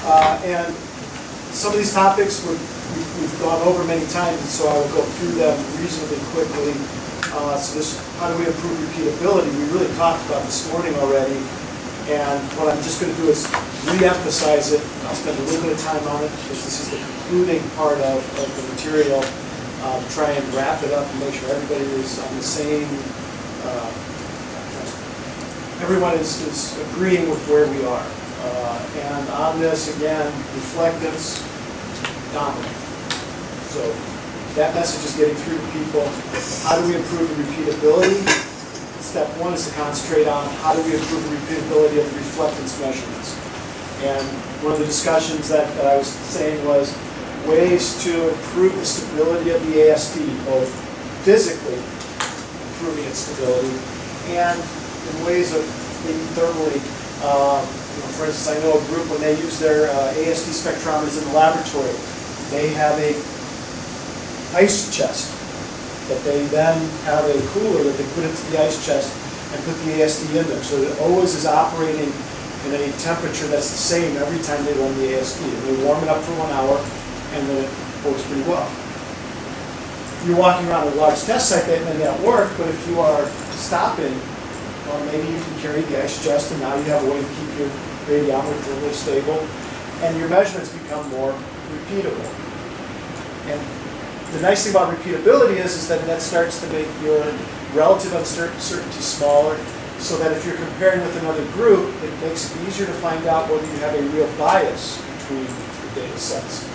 And some of these topics we've gone over many times, and so I will go through them reasonably quickly. So this, how do we improve repeatability? We really talked about this morning already, and what I'm just going to do is re-emphasize it. I'll spend a little bit of time on it because this is the concluding part of the material. Try and wrap it up and make sure everybody is on the same, everyone is agreeing with where we are. And on this, again, reflectance, dominant. So that message is getting through to people. How do we improve the repeatability? Step one is to concentrate on how do we improve the repeatability of the reflectance measurements. And one of the discussions that I was saying was ways to improve the stability of the AST, both physically improving its stability and in ways of maybe thermally. For instance, I know a group when they use their AST spectrometers in the laboratory, they have a ice chest that they then have a cooler that they put into the ice chest and put the AST in there. So it always is operating in a temperature that's the same every time they run the AST. And they warm it up for 1 hour and then it works pretty well. You're walking around a large test site that may not work, but if you are stopping, well, maybe you can carry the ice chest and now you have a way to keep your radiometer thermally stable and your measurements become more repeatable. And the nice thing about repeatability is that starts to make your relative uncertainty smaller, so that if you're comparing with another group, it makes it easier to find out whether you have a real bias between the data sets.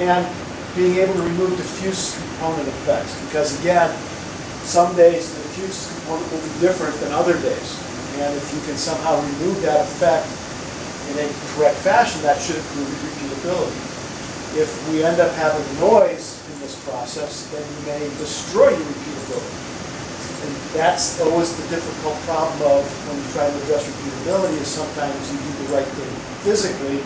And being able to remove diffuse component effects, because again, some days the diffuse component will be different than other days. And if you can somehow remove that effect in a correct fashion, that should improve repeatability. If we end up having noise in this process, then you may destroy your repeatability. And that's always the difficult problem of when you try to address repeatability is sometimes you do the right thing physically,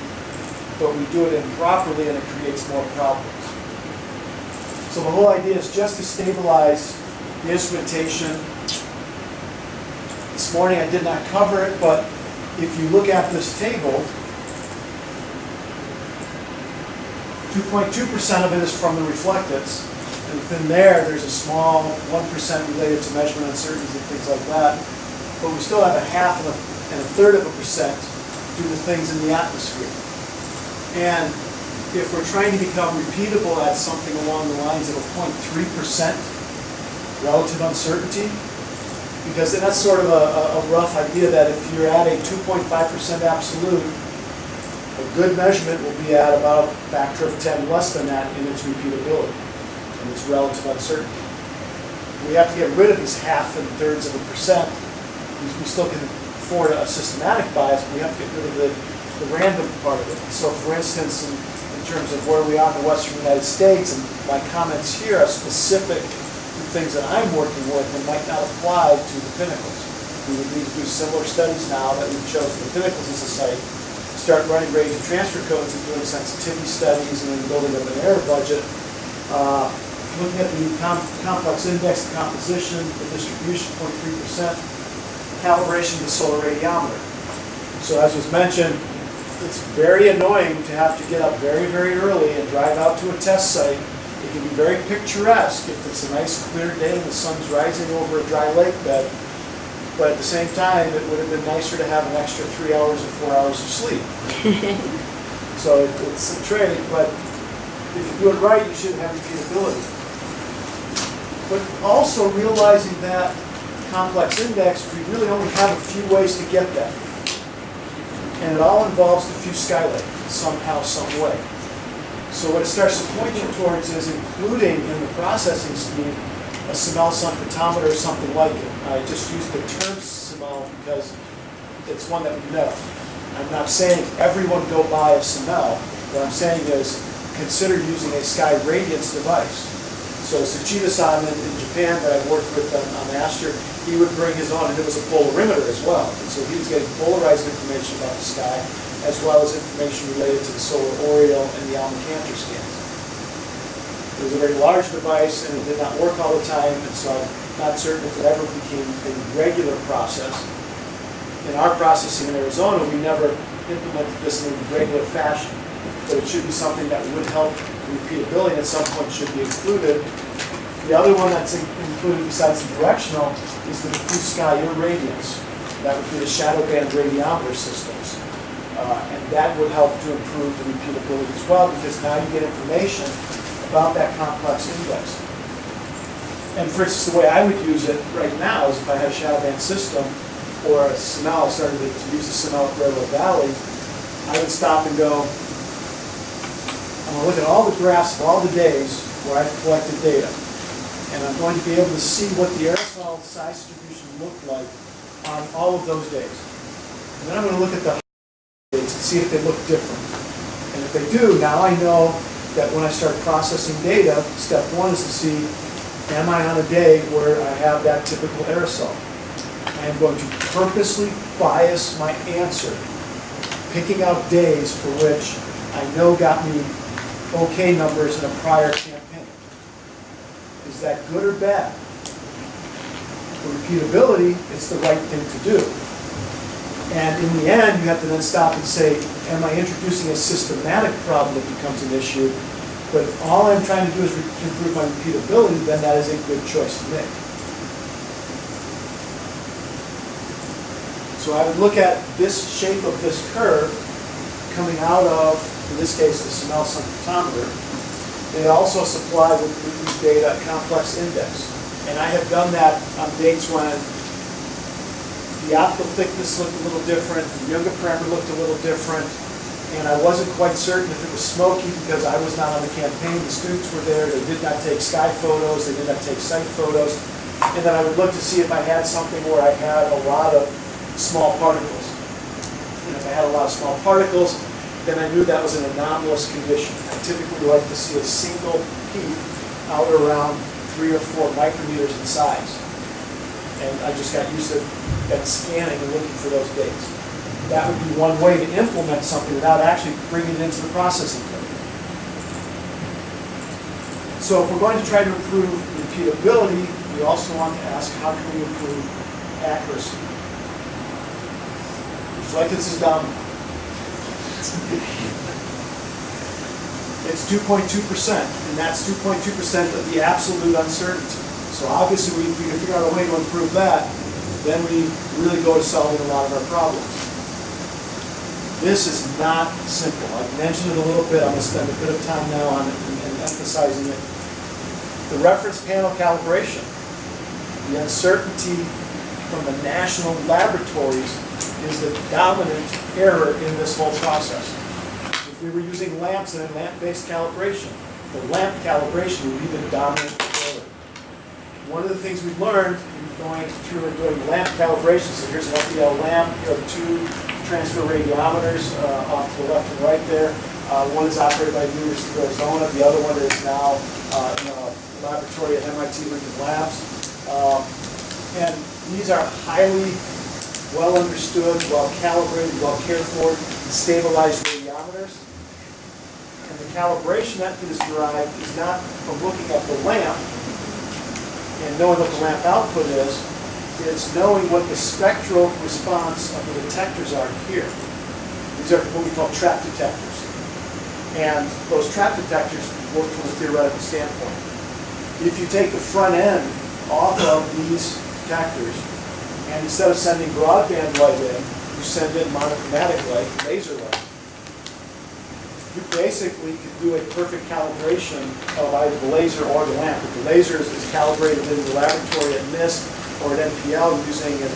but we do it improperly and it creates more problems. So the whole idea is just to stabilize the instrumentation. This morning I did not cover it, but if you look at this table, 2.2% of it is from the reflectance, and within there's a small 1% related to measurement uncertainties and things like that, but we still have a half and a third of a percent due to things in the atmosphere. And if we're trying to become repeatable at something along the lines of a 0.3% relative uncertainty, because that's sort of a rough idea that if you're at a 2.5% absolute, a good measurement will be at about a factor of 10 less than that in its repeatability and its relative uncertainty. We have to get rid of these half and thirds of a percent. We still can afford a systematic bias, but we have to get rid of the random part of it. So for instance, in terms of where we are in the western United States, and my comments here are specific to things that I'm working with and might not apply to the pinnacles. We would need to do similar studies now that we've chosen the pinnacles as a site, start running gradient transfer codes and doing sensitivity studies and then building up an error budget. Looking at the complex index, the composition, the distribution, 0.3%, calibration of the solar radiometer. So as was mentioned, it's very annoying to have to get up very, very early and drive out to a test site. It can be very picturesque if it's a nice clear day and the sun's rising over a dry lake bed. But at the same time, it would have been nicer to have an extra 3 hours or 4 hours of sleep. So it's a trade, but if you do it right, you should have repeatability. But also realizing that complex index, we really only have a few ways to get that. And it all involves diffuse skylight somehow, some way. So what it starts to point you towards is including in the processing scheme a Simel-Sun photometer or something like it. I just used the term Simel because it's one that we know. I'm not saying everyone go buy a Simel. What I'm saying is consider using a sky radiance device. So Tsuchida-san in Japan that I've worked with on Aster, he would bring his own, and it was a polarimeter as well. And so he was getting polarized information about the sky, as well as information related to the solar aureole and the Alma Cantor scans. It was a very large device, and it did not work all the time, and so I'm not certain if it ever became a regular process. In our processing in Arizona, we never implemented this in a regular fashion, but it should be something that would help repeatability and at some point should be included. The other one that's included besides the directional is the diffuse sky irradiance. That would be the shadow band radiometer systems. And that would help to improve the repeatability as well, because now you get information about that complex index. And for instance, the way I would use it right now is if I had a shadow band system or a smell, I started to use the smell at Railroad Valley, I would stop and go, I'm going to look at all the graphs of all the days where I've collected data. And I'm going to be able to see what the aerosol size distribution looked like on all of those days. And then I'm going to look at the days and see if they look different. And if they do, now I know that when I start processing data, step one is to see, am I on a day where I have that typical aerosol? I am going to purposely bias my answer, picking out days for which I know got me okay numbers in a prior campaign. Is that good or bad? For repeatability, it's the right thing to do. And in the end, you have to then stop and say, am I introducing a systematic problem that becomes an issue? But if all I'm trying to do is improve my repeatability, then that is a good choice to make. So I would look at this shape of this curve coming out of, in this case, the Snell symptometer. They also supply with these data a complex index. And I have done that on dates when the optical thickness looked a little different, the Younger parameter looked a little different, and I wasn't quite certain if it was smoky because I was not on the campaign. The students were there. They did not take sky photos. They did not take site photos. And then I would look to see if I had something where I had a lot of small particles. And if I had a lot of small particles, then I knew that was an anomalous condition. I typically like to see a single peak out around 3 or 4 micrometers in size. And I just got used to that scanning and looking for those dates. That would be one way to implement something without actually bringing it into the processing code. So if we're going to try to improve repeatability, we also want to ask, how can we improve accuracy? Reflectance is dominant. It's 2.2%, and that's 2.2% of the absolute uncertainty. So obviously, if we can figure out a way to improve that, then we really go to solving a lot of our problems. This is not simple. I've mentioned it a little bit. I'm going to spend a bit of time now on it and emphasizing it. The reference panel calibration, the uncertainty from the national laboratories is the dominant error in this whole process. If we were using lamps and a lamp-based calibration, the lamp calibration would be the dominant error. One of the things we've learned in going through and doing lamp calibration, so here's an FDL lamp, here are 2 transfer radiometers off to the left and right there. One is operated by the University of Arizona, the other one is now in a laboratory at MIT Lincoln Labs. And these are highly well understood, well calibrated, well cared for, stabilized radiometers. And the calibration that is derived is not from looking at the lamp and knowing what the lamp output is, it's knowing what the spectral response of the detectors are here. These are what we call trap detectors. And those trap detectors work from a theoretical standpoint. If you take the front end off of these detectors, and instead of sending broadband light in, you send in monochromatic light, laser light. You basically could do a perfect calibration of either the laser or the lamp. If the laser is calibrated in the laboratory at NIST or at NPL using a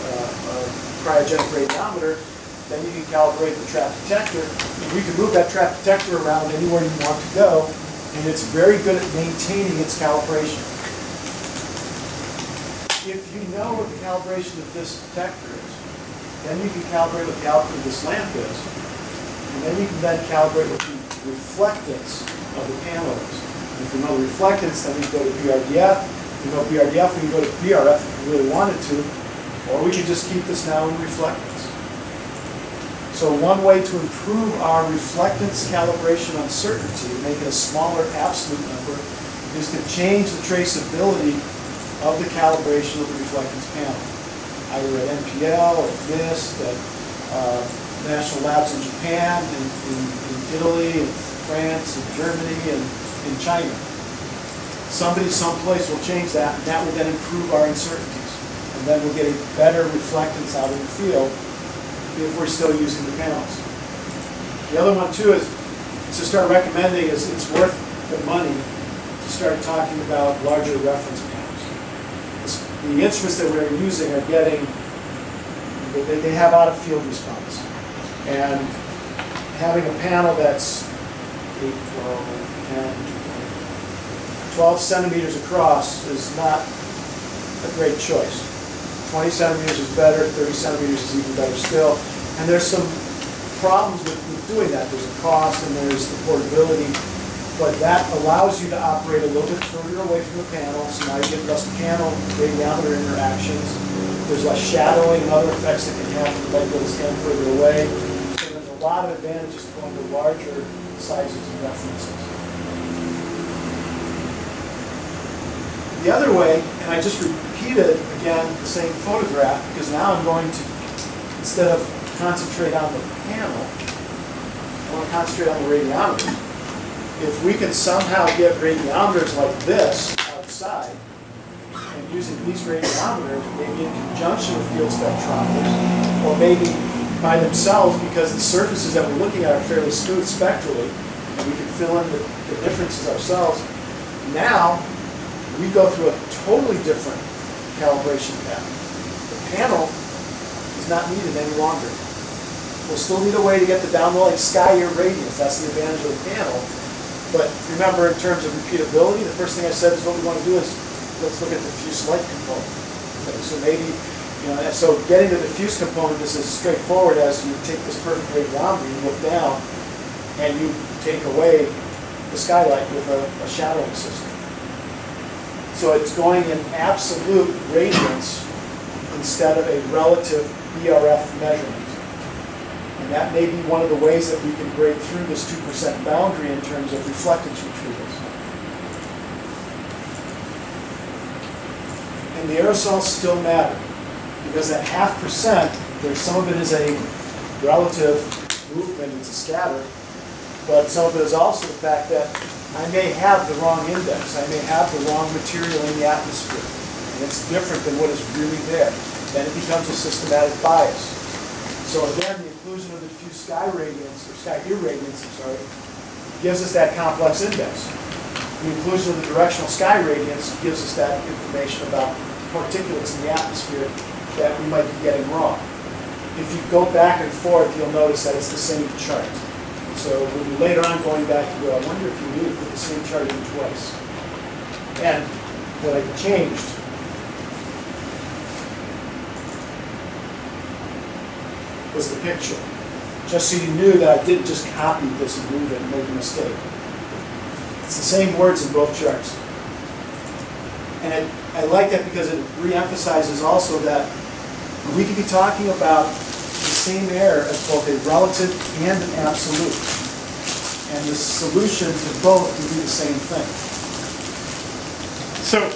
cryogenic radiometer, then you can calibrate the trap detector. And you can move that trap detector around anywhere you want to go, and it's very good at maintaining its calibration. If you know what the calibration of this detector is, then you can calibrate what the output of this lamp is, and then you can then calibrate what the reflectance of the panel is. And if you know the reflectance, then we go to BRDF. If you know BRDF, we can go to BRF if we really wanted to, or we can just keep this now in reflectance. So one way to improve our reflectance calibration uncertainty, make it a smaller absolute number, is to change the traceability of the calibration of the reflectance panel, either at NPL, at NIST, at national labs in Japan, in Italy, in France, in Germany, and in China. Somebody someplace will change that, and that will then improve our uncertainties. And then we'll get a better reflectance out in the field if we're still using the panels. The other one too is to start recommending is it's worth the money to start talking about larger reference panels. The instruments that we're using are getting, they have out of field response. And having a panel that's 8, 12, 10, 12 centimeters across is not a great choice. 20 centimeters is better, 30 centimeters is even better still. And there's some problems with doing that. There's a cost and there's the portability, but that allows you to operate a little bit further away from the panel, so now you get less panel radiometer interactions. There's less shadowing and other effects that can happen. You might be able to stand further away. So there's a lot of advantages to going to larger sizes and references. The other way, and I just repeated again the same photograph because now I'm going to, instead of concentrate on the panel, I want to concentrate on the radiometer. If we can somehow get radiometers like this outside, and using these radiometers, maybe in conjunction with field spectrometers, or maybe by themselves because the surfaces that we're looking at are fairly smooth spectrally, and we can fill in the differences ourselves, now we go through a totally different calibration path. The panel is not needed any longer. We'll still need a way to get the down the line sky-year radiance. That's the advantage of the panel. But remember, in terms of repeatability, the first thing I said is what we want to do is let's look at the diffuse light component. Okay, so maybe, so getting the diffuse component is as straightforward as you take this perfect radiometer, you look down, and you take away the skylight with a shadowing system. So it's going in absolute radiance instead of a relative BRF measurement. And that may be one of the ways that we can break through this 2% boundary in terms of reflectance retrievals. And the aerosols still matter because that 0.5%, there's some of it is a relative movement, it's a scatter, but some of it is also the fact that I may have the wrong index. I may have the wrong material in the atmosphere. And it's different than what is really there. Then it becomes a systematic bias. So again, the inclusion of the diffuse sky radiance, or sky irradiance, gives us that complex index. The inclusion of the directional sky radiance gives us that information about particulates in the atmosphere that we might be getting wrong. If you go back and forth, you'll notice that it's the same chart. So we'll be later on going back to go, I wonder if you need to put the same chart in twice. And what I changed was the picture. Just so you knew that I didn't just copy this and move it and make a mistake. It's the same words in both charts. And I like that because it re-emphasizes also that we could be talking about the same error as both a relative and an absolute. And the solution to both would be the same thing. So,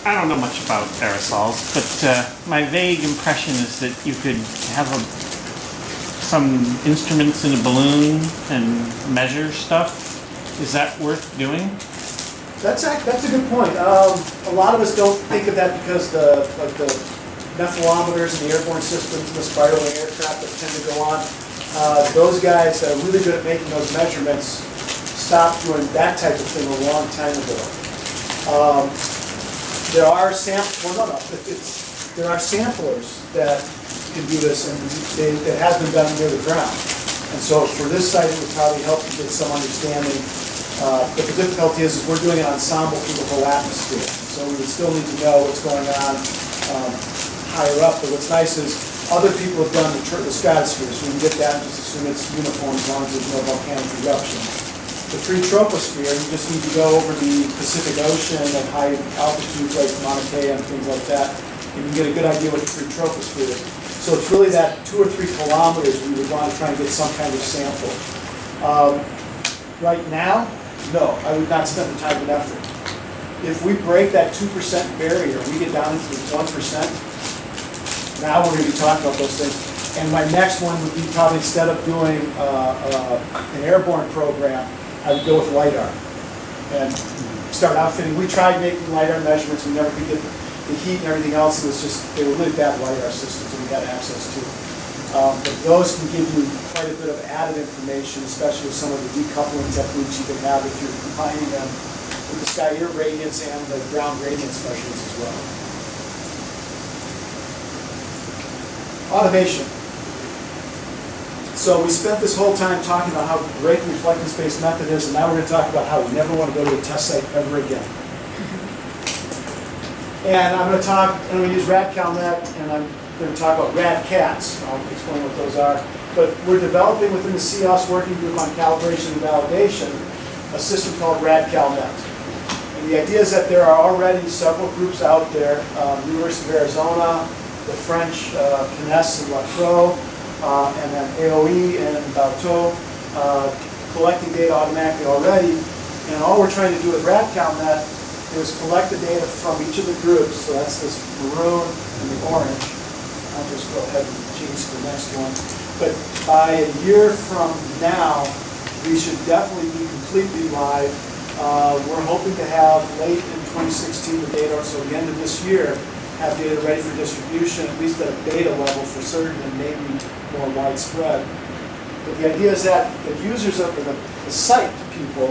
I don't know much about aerosols, but my vague impression is that you could have some instruments in a balloon and measure stuff. Is that worth doing? That's a good point. A lot of us don't think of that because the nephelometers and the airborne systems and the spiraling aircraft that tend to go on, those guys that are really good at making those measurements stopped doing that type of thing a long time ago. There are there are samplers that can do this, and it has been done near the ground. And so for this site, it would probably help you get some understanding. But the difficulty is we're doing an ensemble through the whole atmosphere. So we would still need to know what's going on higher up. But what's nice is other people have done the stratosphere, so we can get that and just assume it's uniform as long as there's no volcanic eruption. The free troposphere, you just need to go over the Pacific Ocean at high altitudes like Mauna Kea and things like that, and you can get a good idea what the free troposphere is. So it's really that 2 or 3 kilometers we would want to try and get some kind of sample. Right now, no, I would not spend the time and effort. If we break that 2% barrier, we get down into the 1%, now we're going to be talking about those things. And my next one would be probably instead of doing an airborne program, I would go with LiDAR and start outfitting. We tried making LiDAR measurements, we never could get the heat and everything else. It was just, they were really bad LiDAR systems that we had access to. But those can give you quite a bit of added information, especially with some of the decoupling techniques you can have if you're combining them with the sky irradiance and the ground radiance measurements as well. Automation. So we spent this whole time talking about how great the reflectance-based method is, and now we're going to talk about how we never want to go to a test site ever again. And I'm going to use RadCalNet, and I'm going to talk about RadCats. I'll explain what those are. But we're developing within the CEOS working group on calibration and validation a system called RadCalNet. And the idea is that there are already several groups out there, University of Arizona, the French, CNES and La Croix, and then AOE and Bateau, collecting data automatically already. And all we're trying to do with RadCalNet is collect the data from each of the groups. So that's this maroon and the orange. I'll just go ahead and change to the next one. But by a year from now, we should definitely be completely live. We're hoping to have late in 2016 the data, so the end of this year, have data ready for distribution, at least at a beta level for certain and maybe more widespread. But the idea is that the users of the site people,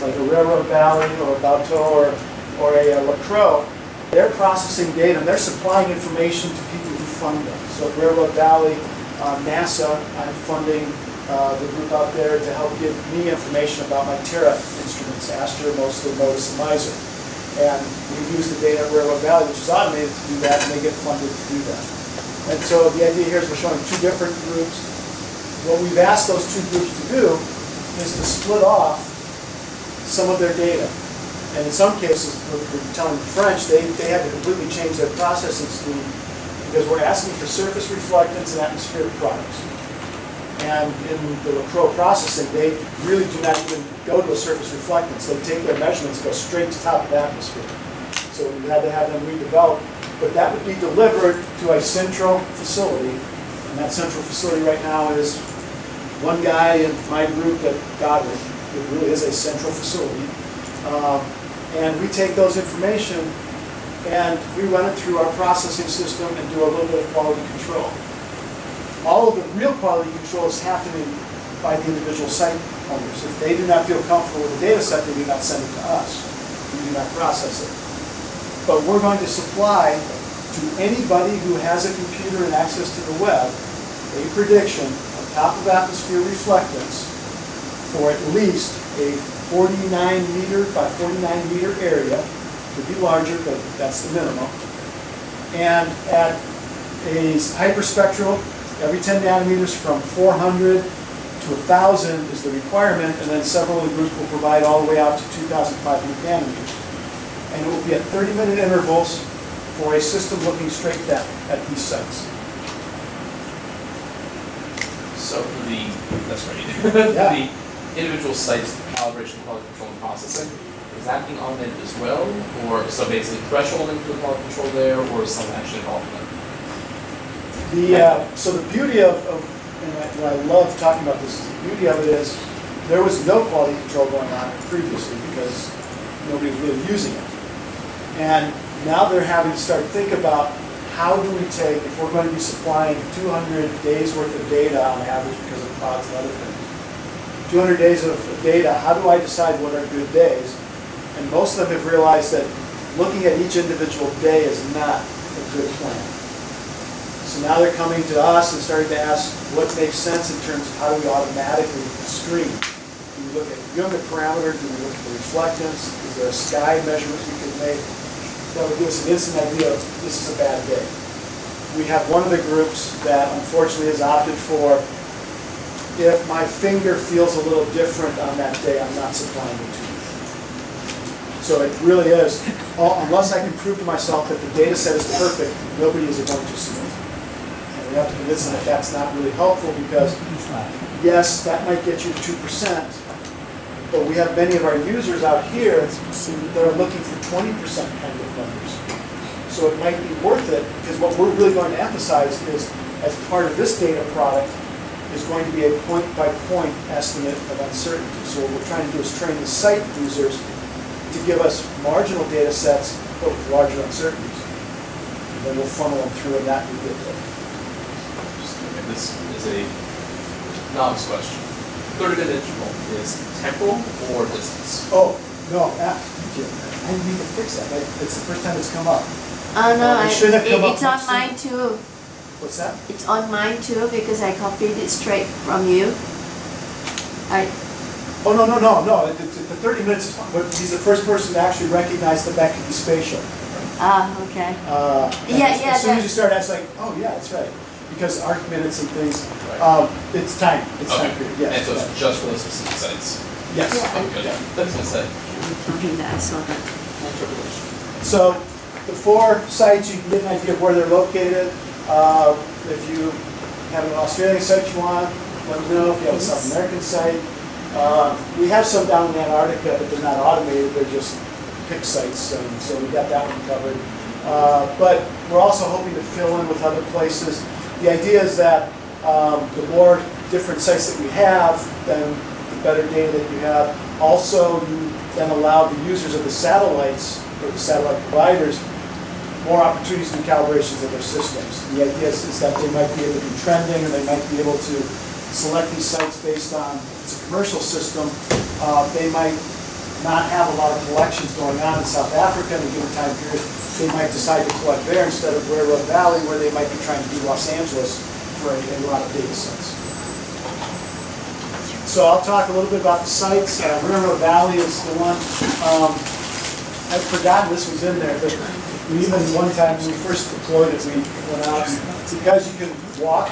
like a Railroad Valley or a Bateau or a La Croix, they're processing data and they're supplying information to people who fund them. So at Railroad Valley, NASA, I'm funding the group out there to help give me information about my Terra instruments, Astra, mostly Modus and Miser. And we use the data at Railroad Valley, which is automated to do that, and they get funded to do that. And so the idea here is we're showing two different groups. What we've asked those two groups to do is to split off some of their data. And in some cases, we're telling the French, they had to completely change their processing scheme because we're asking for surface reflectance and atmospheric products. And in the La Croix processing, they really do not even go to a surface reflectance. They take their measurements and go straight to top of the atmosphere. So we had to have them redeveloped. But that would be delivered to a central facility. And that central facility right now is one guy in my group at Godwin. It really is a central facility. And we take those information and we run it through our processing system and do a little bit of quality control. All of the real quality control is happening by the individual site owners. If they do not feel comfortable with the data set, they do not send it to us. We do not process it. But we're going to supply to anybody who has a computer and access to the web a prediction of top of atmosphere reflectance for at least a 49 meter by 49 meter area. Could be larger, but that's the minimum. And at a hyperspectral, every 10 nanometers from 400 to 1,000 is the requirement, and then several of the groups will provide all the way out to 2,500 nanometers. And it will be at 30-minute intervals for a system looking straight down at these sites. So for the individual sites, calibration, quality control, and processing, is that being automated as well? Or so basically thresholding for the quality control there, or is some actually involved in that? So the beauty of and I love talking about this, the beauty of it is there was no quality control going on previously because nobody was really using it. And now they're having to start think about how do we take, if we're going to be supplying 200 days worth of data on average because of clouds and other things, 200 days of data, how do I decide what are good days? And most of them have realized that looking at each individual day is not a good plan. So now they're coming to us and starting to ask what makes sense in terms of how do we automatically screen. Do we look at unit parameter? Do we look at the reflectance? Is there a sky measurement we could make that would give us an instant idea of this is a bad day? We have one of the groups that unfortunately has opted for, if my finger feels a little different on that day, I'm not supplying it to you. So it really is, unless I can prove to myself that the data set is perfect, nobody is going to see it. And we have to convince them that that's not really helpful because, yes, that might get you to 2%, but we have many of our users out here that are looking for 20% kind of numbers. So it might be worth it because what we're really going to emphasize is as part of this data product, is going to be a point-by-point estimate of uncertainty. So what we're trying to do is train the site users to give us marginal data sets, but with larger uncertainties. And then we'll funnel them through, and that we get there. This is a novice question. 30-minute interval is temporal or distance? Oh, no, thank you. I didn't mean to fix that. It's the first time it's come up. Oh no, It should have come up it's on next mine too. What's that? It's on mine too because I copied it straight from you. Oh, no. The 30 minutes is fine, but he's the first person to actually recognize that that could be spatial. Okay. And as soon as you start, I was like, oh yeah, that's right. Because arc minutes and things, Right. it's time. It's Okay. time period, yes. And so it's just for those specific sites? Yes. Yeah. Okay, good. That's what I said. Okay, I saw that. Interpolation. So the 4 sites, you can get an idea of where they're located. If you have an Australian site you want, let me know. If you have a South American site. We have some down in Antarctica, but they're not automated. They're just pick sites, so we got that one covered. But we're also hoping to fill in with other places. The idea is that the more different sites that we have, then the better data that you have. Also, you then allow the users of the satellites, or the satellite providers, more opportunities to do calibrations of their systems. The idea is that they might be able to do trending, or they might be able to select these sites based on, if it's a commercial system, they might not have a lot of collections going on in South Africa in a given time period. They might decide to collect there instead of Railroad Valley, where they might be trying to do Los Angeles for a lot of data sets. So I'll talk a little bit about the sites. Railroad Valley is the one. I'd forgotten this was in there, but even one time when we first deployed it, we went out, because you can walk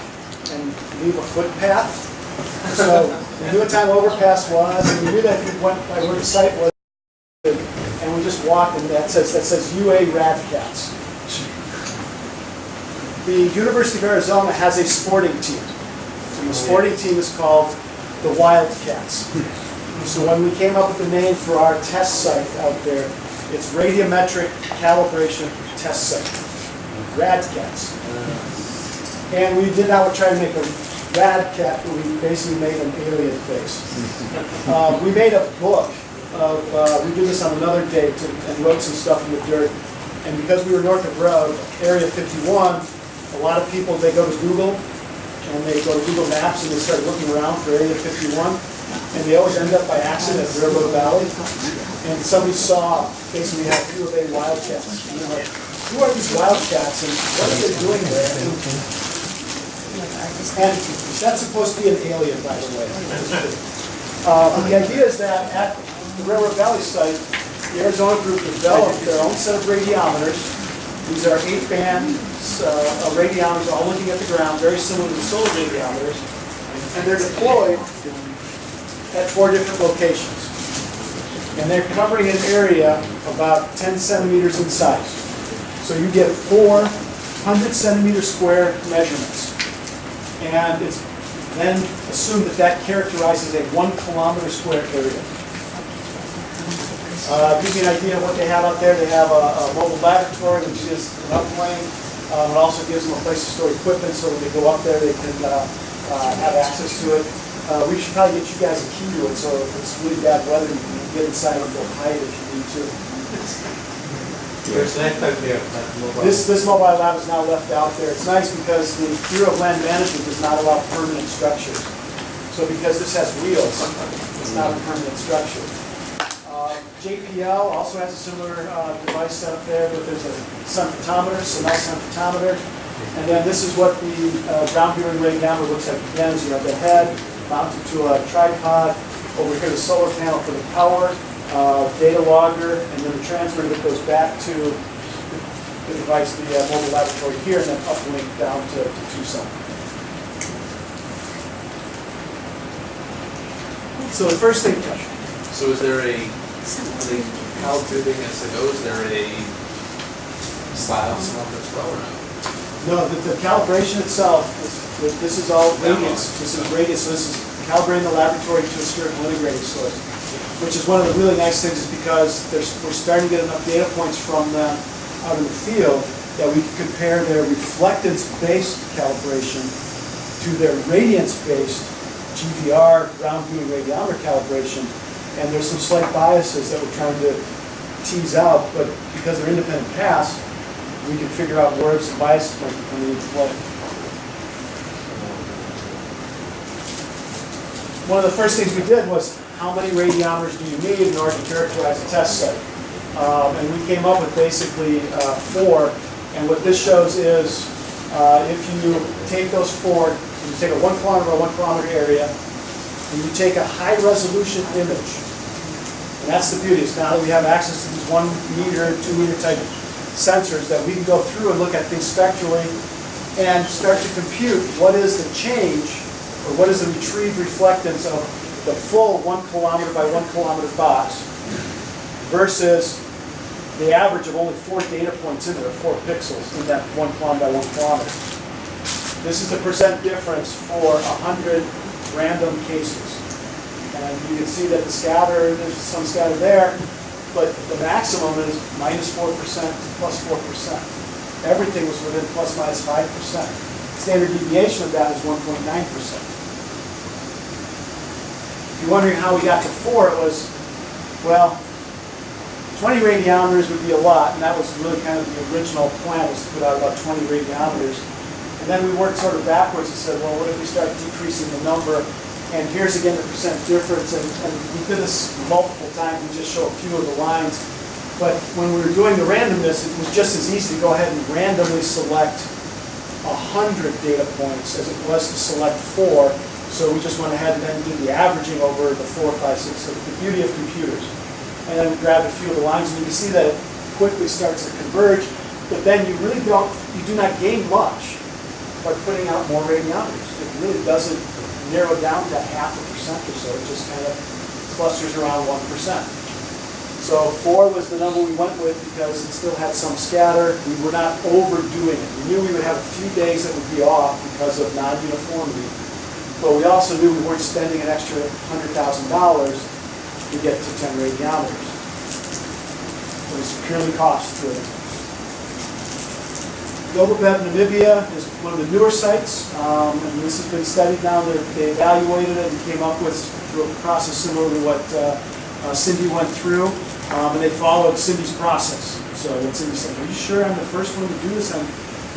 and leave a footpath. So we knew what time overpass was, and we knew that if we went by where the site was, and we just walked, and that says UA Radcats. The University of Arizona has a sporting team, and the sporting team is called the Wildcats. So when we came up with the name for our test site out there, it's Radiometric Calibration Test Site, Radcats. And we did not try to make a rad cat, but we basically made an alien face. We made a book of, we did this on another date and wrote some stuff in the dirt. And because we were north of road, Area 51, a lot of people, they go to Google, and they go to Google Maps, and they start looking around for Area 51, and they always end up by accident at Railroad Valley. And somebody saw, basically, we had 2 of 8 wildcats. And they're like, who are these wildcats, and what are they doing there? And that's supposed to be an alien, by the way. The idea is that at the Railroad Valley site, the Arizona group developed their own set of radiometers. These are 8-band radiometers, all looking at the ground, very similar to the solar radiometers. And they're deployed at 4 different locations. And they're covering an area about 10 centimeters in size. So you get 400 centimeter square measurements. And it's then assumed that that characterizes a 1 kilometer square area. Gives you an idea of what they have out there. They have a mobile laboratory, which is an upplane. It also gives them a place to store equipment, so when they go up there, they can have access to it. We should probably get you guys a key to it, so if it's really bad weather, you can get inside and go hide if you need to. This mobile lab is now left out there. It's nice because the Bureau of Land Management does not allow permanent structures. So because this has wheels, it's not a permanent structure. JPL also has a similar device set up there, but there's a sun photometer, Sonel sun photometer. And then this is what the ground viewing radiometer looks like. Again, is you have the head mounted to a tripod. Over here, the solar panel for the power, data logger, and then the transmitter that goes back to the device, the mobile laboratory here, and then uplink down to Tucson. So the first thing, So is there how big as it goes, is there a style smelter as well, or no? no, the calibration itself, this is all radiance. This is radiance, so this is calibrating the laboratory to a spherical integrated source, which is one of the really nice things, is because we're starting to get enough data points from them out in the field that we could compare their reflectance-based calibration to their radiance-based GVR, ground viewing radiometer calibration. And there's some slight biases that we're trying to tease out, but because they're independent paths, we can figure out where some biases might be coming into play. One of the first things we did was, how many radiometers do you need in order to characterize a test site? And we came up with basically 4. And what this shows is, if you take those 4, you take a 1 kilometer by 1 kilometer area, and you take a high resolution image. And that's the beauty, is now that we have access to these 1 meter, 2 meter type sensors, that we can go through and look at things spectrally and start to compute what is the change, or what is the retrieved reflectance of the full 1 kilometer by 1 kilometer box versus the average of only 4 data points in there, 4 pixels in that 1 kilometer by 1 kilometer. This is the percent difference for 100 random cases. And you can see that the scatter, there's some scatter there, but the maximum is -4% to +4%. Everything was within plus minus 5%. Standard deviation of that is 1.9%. If you're wondering how we got to 4, it was, well, 20 radiometers would be a lot, and that was really kind of the original plan, was to put out about 20 radiometers. And then we worked sort of backwards and said, well, what if we start decreasing the number? And here's again the percent difference, and we did this multiple times, we just show a few of the lines. But when we were doing the randomness, it was just as easy to go ahead and randomly select 100 data points as it was to select 4. So we just went ahead and then did the averaging over the 4, 5, 6, so the beauty of computers. And then we grabbed a few of the lines, and you can see that it quickly starts to converge, but then you really you do not gain much by putting out more radiometers. It really doesn't narrow down to 0.5% or so, it just kind of clusters around 1%. So 4 was the number we went with because it still had some scatter. We were not overdoing it. We knew we would have a few days that would be off because of non-uniformity, but we also knew we weren't spending an extra $100,000 to get to 10 radiometers. It was purely cost-driven. Global Bev Namibia is one of the newer sites, and this has been studied now. They evaluated it and came up with a process similar to what Cindy went through, and they followed Cindy's process. So what Cindy said, are you sure I'm the first one to do this? I'm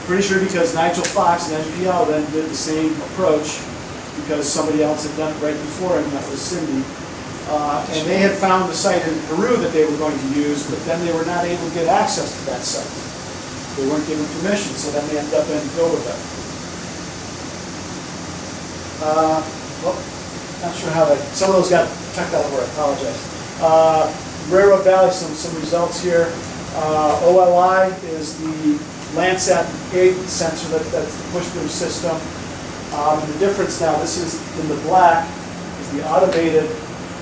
pretty sure because Nigel Fox and NPL then did the same approach because somebody else had done it right before him, and that was Cindy. And they had found the site in Peru that they were going to use, but then they were not able to get access to that site. They weren't given permission, so then they ended up in Gilbert. Well, not sure how that, some of those got tucked out of where, I apologize. Railroad Valley, some results here. OLI is the Landsat 8 sensor, that's the push-through system. And the difference now, this is in the black, is the automated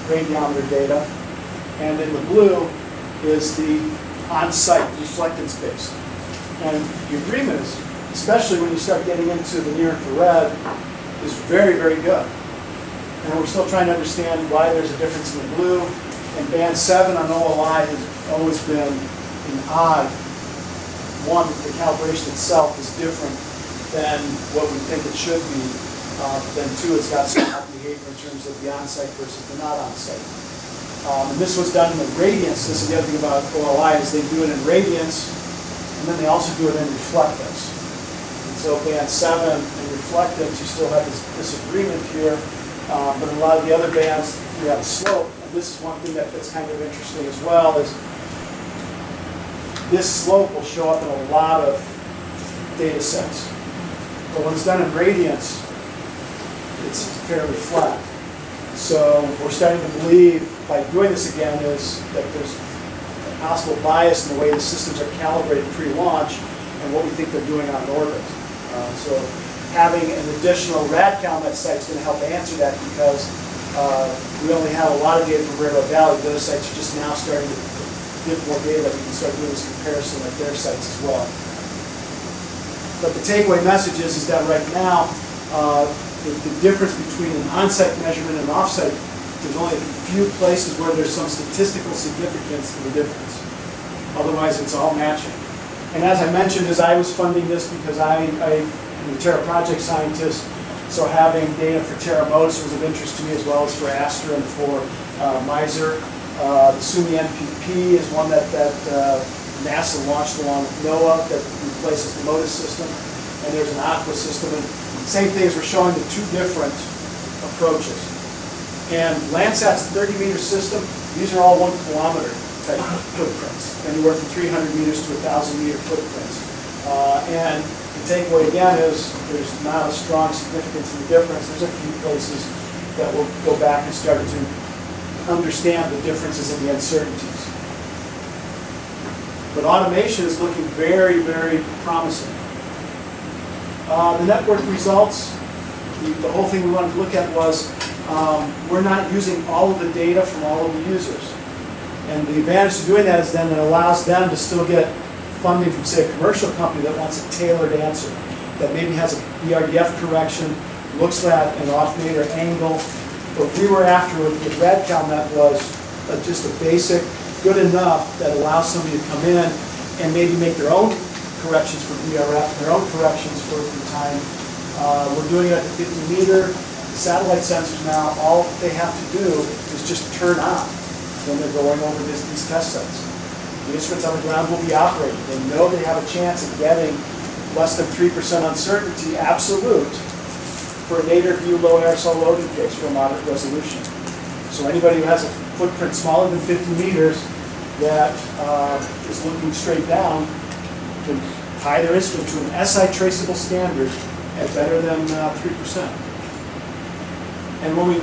radiometer data, and in the blue is the on-site reflectance-based. And the agreement is, especially when you start getting into the near-infrared, is very, very good. And we're still trying to understand why there's a difference in the blue. And band 7 on OLI has always been an odd one. The calibration itself is different than what we think it should be. Then 2, it's got some behavior in terms of the on-site versus the not on-site. And this was done in the radiance. This is the other thing about OLI is they do it in radiance, and then they also do it in reflectance. And so band 7 and reflectance, you still have this disagreement here, but in a lot of the other bands, you have a slope. And this is one thing that's kind of interesting as well, is this slope will show up in a lot of data sets. But when it's done in radiance, it's fairly flat. So we're starting to believe, by doing this again, is that there's a possible bias in the way the systems are calibrated pre-launch and what we think they're doing on orbit. So having an additional RadCal on that site is going to help answer that, because we only have a lot of data from Railroad Valley. The other sites are just now starting to get more data that we can start doing this comparison at their sites as well. But the takeaway message is that right now, the difference between an on-site measurement and an off-site, there's only a few places where there's some statistical significance to the difference. Otherwise, it's all matching. And as I mentioned, as I was funding this, because I'm a Terra project scientist, so having data for Terra Modus was of interest to me, as well as for Aster and for MISR. The SUMI NPP is one that NASA launched along with NOAA that replaces the MODIS system. And there's an Aqua system. And same thing as we're showing the two different approaches. And Landsat's 30-meter system, these are all 1 kilometer type footprints, anywhere from 300 meters to 1,000-meter footprints. And the takeaway again is there's not a strong significance in the difference. There's a few places that we'll go back and start to understand the differences in the uncertainties. But automation is looking very, very promising. The network results, the whole thing we wanted to look at was we're not using all of the data from all of the users. And the advantage of doing that is then it allows them to still get funding from, say, a commercial company that wants a tailored answer, that maybe has a BRDF correction, looks at an off-meter angle. What we were after with RadCalNet was just a basic, good enough that allows somebody to come in and maybe make their own corrections for BRF, their own corrections for time. We're doing it at the 50-meter. The satellite sensors now, all they have to do is just turn on when they're going over these test sites. The instruments on the ground will be operating. They know they have a chance of getting less than 3% uncertainty absolute for a nadir view low aerosol loading case for a moderate resolution. So anybody who has a footprint smaller than 50 meters that is looking straight down can tie their instrument to an SI traceable standard at better than 3%. And when we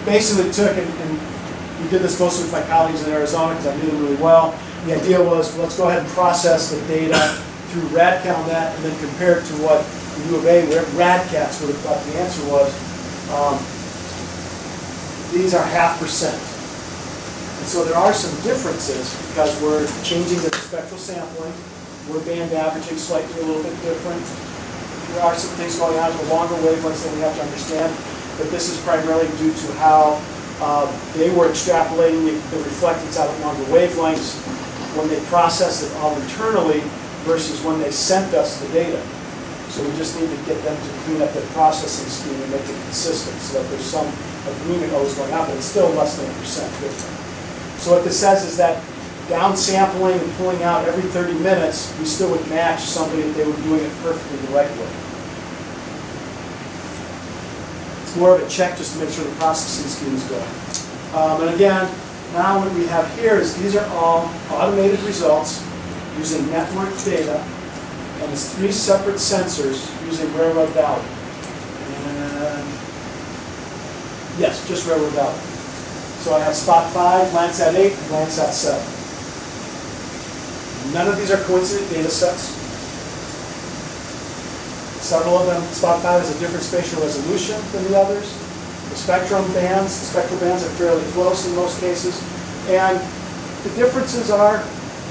basically took, and we did this mostly with my colleagues in Arizona because I knew them really well, the idea was, let's go ahead and process the data through RadCalNet and then compare it to what the U of A, where RadCats would have thought the answer was. These are 0.5%. And so there are some differences because we're changing the spectral sampling. We're band averaging slightly a little bit different. There are some things going on with longer wavelengths that we have to understand, but this is primarily due to how they were extrapolating the reflectance out at longer wavelengths when they processed it all internally versus when they sent us the data. So we just need to get them to clean up their processing scheme and make it consistent so that there's some agreement always going on, but it's still less than 1% different. So what this says is that downsampling and pulling out every 30 minutes, we still would match somebody if they were doing it perfectly the right way. It's more of a check just to make sure the processing scheme is going. And again, now what we have here is these are all automated results using network data, and it's 3 separate sensors using Railroad Valley. And yes, just Railroad Valley. So I have Spot 5, Landsat 8, and Landsat 7. None of these are coincident data sets. Several of them, Spot 5 has a different spatial resolution than the others. The spectral bands are fairly close in most cases. And the differences are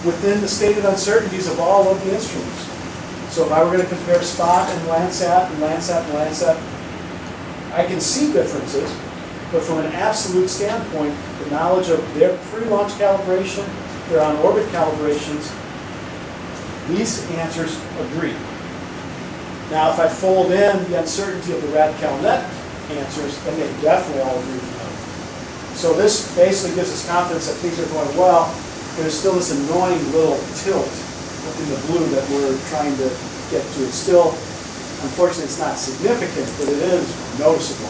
within the stated uncertainties of all of the instruments. So if I were going to compare Spot and Landsat and Landsat and Landsat, I can see differences, but from an absolute standpoint, the knowledge of their pre-launch calibration, their on-orbit calibrations, these answers agree. Now, if I fold in the uncertainty of the RadCalNet answers, then they definitely all agree with them. So this basically gives us confidence that things are going well. There's still this annoying little tilt in the blue that we're trying to get to. It's still, unfortunately, it's not significant, but it is noticeable.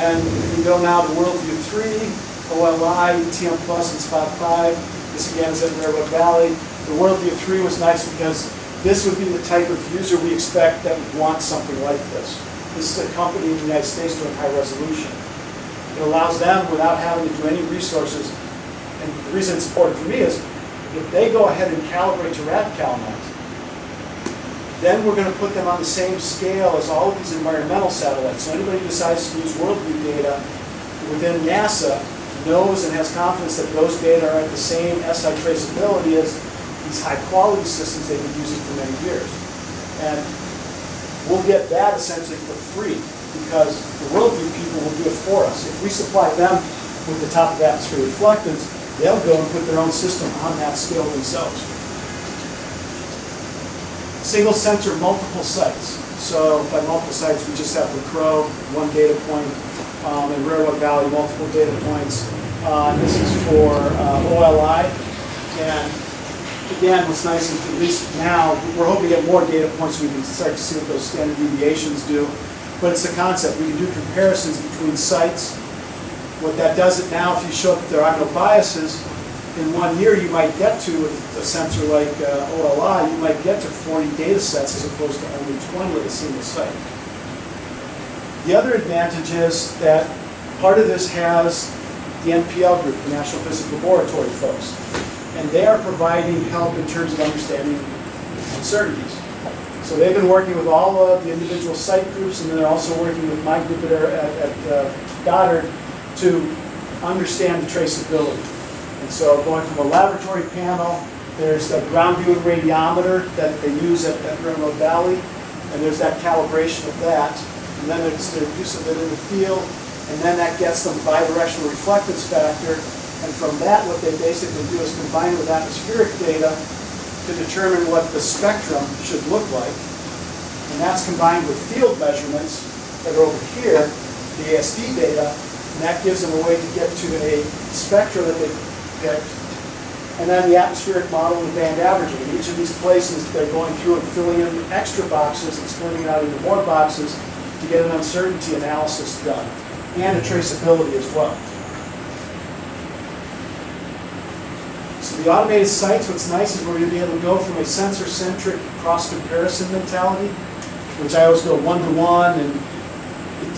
And if we go now to Worldview 3, OLI, TM Plus, and Spot 5, this again is at Railroad Valley. The Worldview 3 was nice because this would be the type of user we expect that would want something like this. This is a company in the United States doing high resolution. It allows them, without having to do any resources, and the reason it's important for me is, if they go ahead and calibrate to RadCalNet, then we're going to put them on the same scale as all of these environmental satellites. So anybody who decides to use Worldview data within NASA knows and has confidence that those data are at the same SI traceability as these high-quality systems they've been using for many years. And we'll get that essentially for free because the Worldview people will do it for us. If we supply them with the top of atmosphere reflectance, they'll go and put their own system on that scale themselves. Single sensor, multiple sites. So by multiple sites, we just have the Crow, one data point, and Railroad Valley, multiple data points. This is for OLI. And again, what's nice is at least now, we're hoping to get more data points so we can start to see what those standard deviations do. But it's the concept. We can do comparisons between sites. What that does it now, if you show that there are no biases, in 1 year you might get to, with a sensor like OLI, you might get to 40 data sets as opposed to only 20 at a single site. The other advantage is that part of this has the NPL group, the National Physical Laboratory folks, and they are providing help in terms of understanding uncertainties. So they've been working with all of the individual site groups, and then they're also working with my group at Goddard to understand the traceability. And so going from a laboratory panel, there's the ground view and radiometer that they use at Railroad Valley, and there's that calibration of that. And then there's their use of it in the field, and then that gets them bidirectional reflectance factor. And from that, what they basically do is combine with atmospheric data to determine what the spectrum should look like. And that's combined with field measurements that are over here, the ASD data, and that gives them a way to get to a spectrum that they picked. And then the atmospheric model and band averaging. In each of these places, they're going through and filling in extra boxes and splitting it out into more boxes to get an uncertainty analysis done, and a traceability as well. So the automated sites, what's nice is we're going to be able to go from a sensor-centric cross-comparison mentality, which I always go one-to-one, and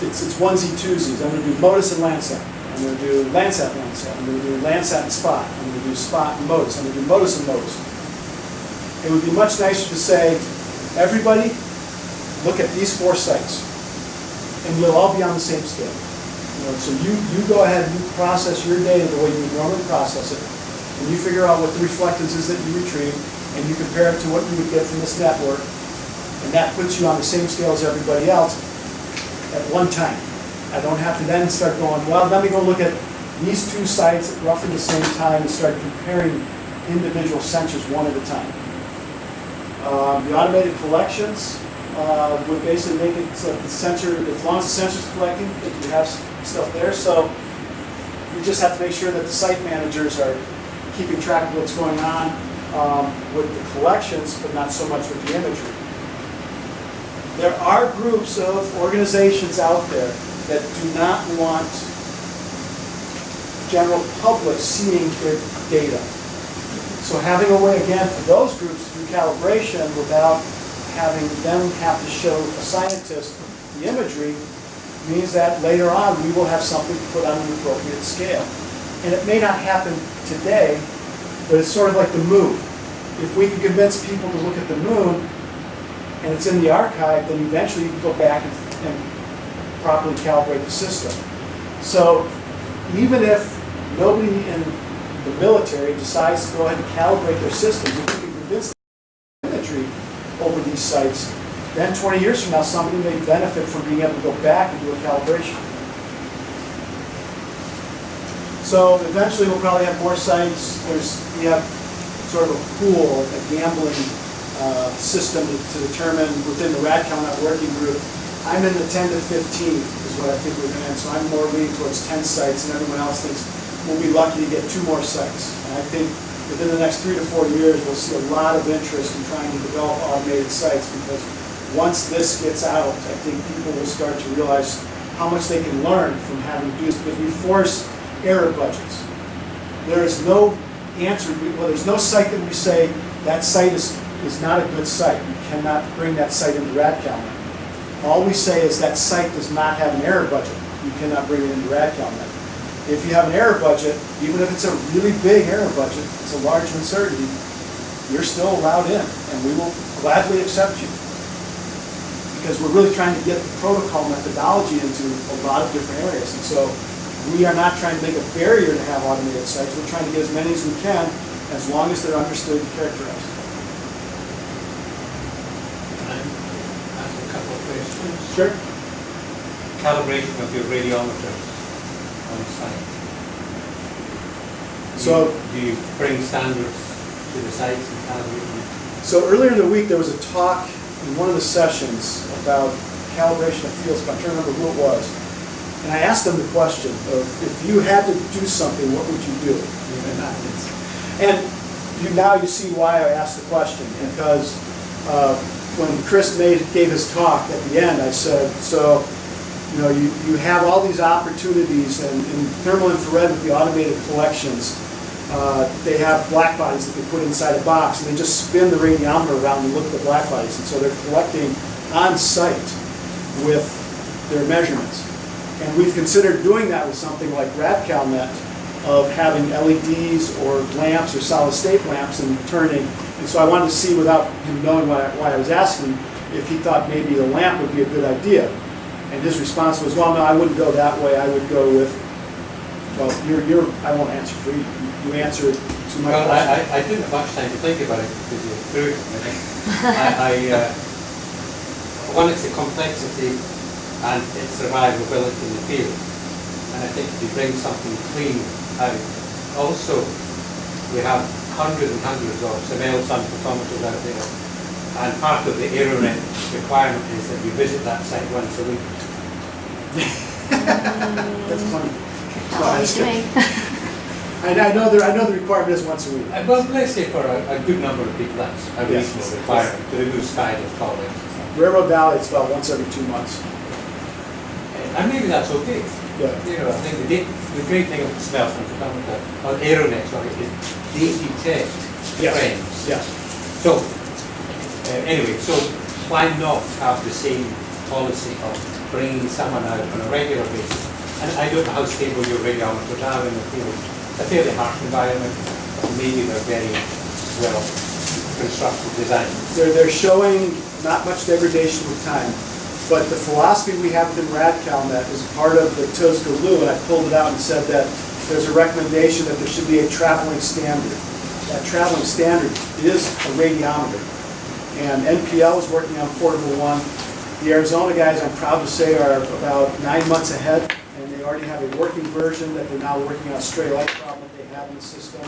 it's onesie-twosies. I'm going to do MODIS and Landsat. I'm going to do Landsat, Landsat. I'm going to do Landsat and Spot. I'm going to do Spot and MODIS. I'm going to do MODIS and MODIS. It would be much nicer to say, everybody, look at these 4 sites, and we'll all be on the same scale. So you go ahead and you process your data the way you would normally process it, and you figure out what the reflectance is that you retrieve, and you compare it to what you would get from this network, and that puts you on the same scale as everybody else at one time. I don't have to then start going, well, let me go look at these 2 sites at roughly the same time and start comparing individual sensors one at a time. The automated collections would basically make it so that the sensor, as long as the sensor's collecting, that you have stuff there. So you just have to make sure that the site managers are keeping track of what's going on with the collections, but not so much with the imagery. There are groups of organizations out there that do not want general public seeing their data. So having a way, again, for those groups to do calibration without having them have to show a scientist the imagery means that later on we will have something to put on an appropriate scale. And it may not happen today, but it's sort of like the moon. If we can convince people to look at the moon and it's in the archive, then eventually you can go back and properly calibrate the system. So even if nobody in the military decides to go ahead and calibrate their systems, if we can convince the imagery over these sites, then 20 years from now somebody may benefit from being able to go back and do a calibration. So eventually we'll probably have more sites. We have sort of a pool, a gambling system to determine within the RADCOM working group. I'm in the 10 to 15 is what I think we're going to end. So I'm more leaning towards 10 sites, and everyone else thinks we'll be lucky to get 2 more sites. And I think within the next 3 to 4 years, we'll see a lot of interest in trying to develop automated sites, because once this gets out, I think people will start to realize how much they can learn from having to do this, because we force error budgets. There is no answer, well, there's no site that we say that site is not a good site. You cannot bring that site into RADCOM. All we say is that site does not have an error budget. You cannot bring it into RADCOM. If you have an error budget, even if it's a really big error budget, it's a large uncertainty, you're still allowed in, and we will gladly accept you. Because we're really trying to get the protocol methodology into a lot of different areas. And so we are not trying to make a barrier to have automated sites. We're trying to get as many as we can, as long as they're understood and characterized. Sure. Calibration of your radiometers on site. So, Do you bring standards to the sites and standards? so earlier in the week, there was a talk in one of the sessions about calibration of fields, but I'm trying to remember who it was. And I asked them the question of, if you had to do something, what would you do? And now you see why I asked the question, because when Chris gave his talk at the end, I said, so, you know, you have all these opportunities, and in thermal infrared with the automated collections, they have black bodies that they put inside a box, and they just spin the radiometer around and look at the black bodies, and so they're collecting on site with their measurements. And we've considered doing that with something like RadCalNet, of having LEDs or lamps or solid state lamps and turning. And so I wanted to see, without him knowing why I was asking, if he thought maybe the lamp would be a good idea. And his response was, well, no, I wouldn't go that way. I would go with, well, I won't answer for you. You answer to my Well, question. I didn't have much time to think about it because you threw it at me. One, it's the complexity and its survivability in the field. And I think if you bring something clean out, also we have hundreds and hundreds of surveillance sun photometers out there. And part of the AeroNet requirement is that you visit that site once a week. That's funny. How are you doing? I know the requirement is once a week. Well, let's say for a good number of people, that's a Yes. reasonable requirement to remove skylight columns and stuff. Railroad Valley, it's about once every 2 months. And maybe that's okay. Yeah. You know, I think the great thing about smells on AeroNet, sorry, is they detect Yes. frames. Yes. So, anyway, so why not have the same policy of bringing someone out on a regular basis? And I don't know how stable your radiometers are in the field. It's a fairly harsh environment, but maybe they're very well constructed design. They're showing not much degradation with time, but the philosophy we have within RadCalNet is part of the TUSGA-LU, and I pulled it out and said that there's a recommendation that there should be a traveling standard. That traveling standard is a radiometer. And NPL is working on Portable One. The Arizona guys, I'm proud to say, are about 9 months ahead, and they already have a working version that they're now working on a stray light problem that they have in the system.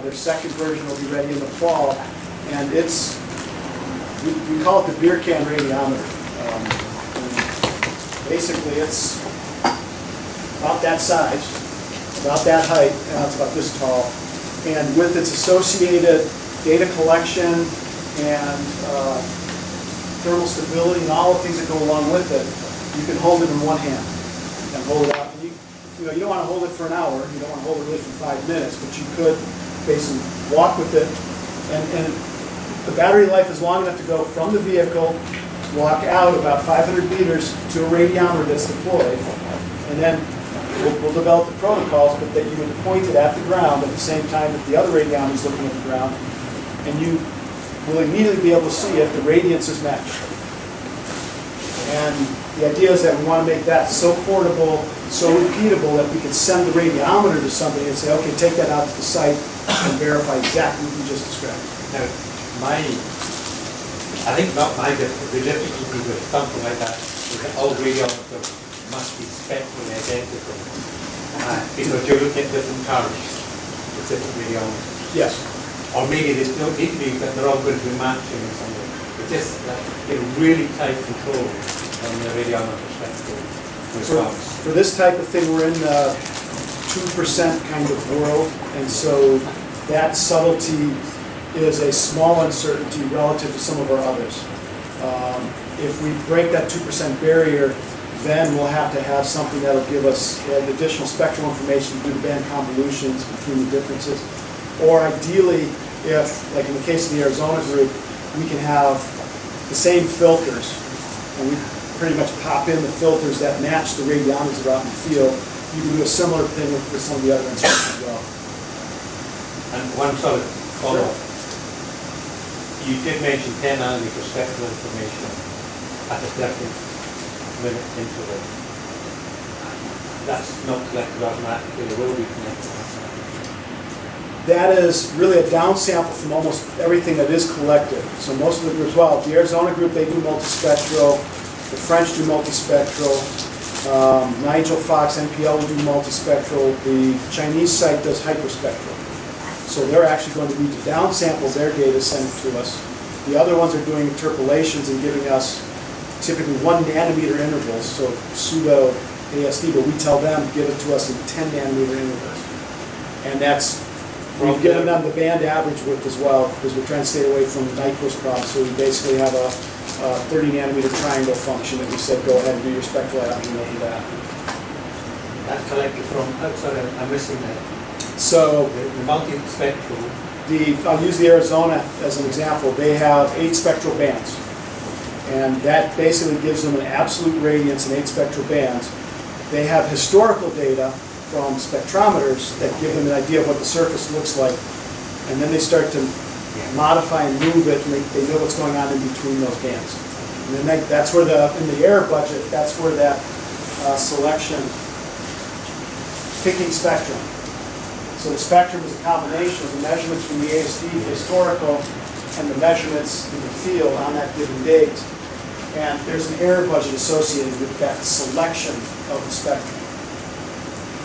Their second version will be ready in the fall, and it's, we call it the beer can radiometer. Basically, it's about that size, about that height, and it's about this tall. And with its associated data collection and thermal stability and all the things that go along with it, you can hold it in one hand and hold it out. And you don't want to hold it for an hour, you don't want to hold it really for 5 minutes, but you could basically walk with it. And the battery life is long enough to go from the vehicle, walk out about 500 meters to a radiometer that's deployed, and then we'll develop the protocols, but that you would point it at the ground at the same time that the other radiometer is looking at the ground, and you will immediately be able to see if the radiance is matched. And the idea is that we want to make that so portable, so repeatable, that we can send the radiometer to somebody and say, okay, take that out to the site and verify exactly what you just described. Now, I think not my difficulty, the difficulty with something like that is that all radiometers must be spectrally identical. Because you're looking at different curves with different radiometers. Yes. Or maybe they don't need to be, but they're all going to be matching in some way. It's just that really tight control on the radiometer spectral response. For this type of thing, we're in the 2% kind of world, and so that subtlety is a small uncertainty relative to some of our others. If we break that 2% barrier, then we'll have to have something that'll give us additional spectral information to do the band convolutions between the differences. Or ideally, if, like in the case of the Arizona group, we can have the same filters, and we pretty much pop in the filters that match the radiometers that are out in the field. You can do a similar thing with some of the other instruments as well. And one sort of follow-up. You did mention 10 nanometer spectral information at a different minute interval. That's not collected automatically, it will be collected automatically. That is really a downsample from almost everything that is collected. So most of the groups, well, the Arizona group, they do multispectral. The French do multispectral. Nigel Fox, NPL will do multispectral. The Chinese site does hyperspectral. So they're actually going to need to downsample their data, send it to us. The other ones are doing interpolations and giving us typically 1 nanometer intervals, so pseudo ASD, but we tell them, give it to us in 10 nanometer intervals. And that's, we've given them the band average width as well, because we're trying to stay away from Nyquist problems. So we basically have a 30 nanometer triangle function that we said, go ahead and do your spectral averaging over that. That's collected from, oh, sorry, I'm missing that. So The multi-spectral, I'll use the Arizona as an example. They have 8 spectral bands. And that basically gives them an absolute radiance in 8 spectral bands. They have historical data from spectrometers that give them an idea of what the surface looks like. And then they start to modify and move it, and they know what's going on in between those bands. And then that's where in the air budget, that's where that selection, picking spectrum. So the spectrum is a combination of the measurements from the ASD, the historical, and the measurements in the field on that given date. And there's an error budget associated with that selection of the spectrum.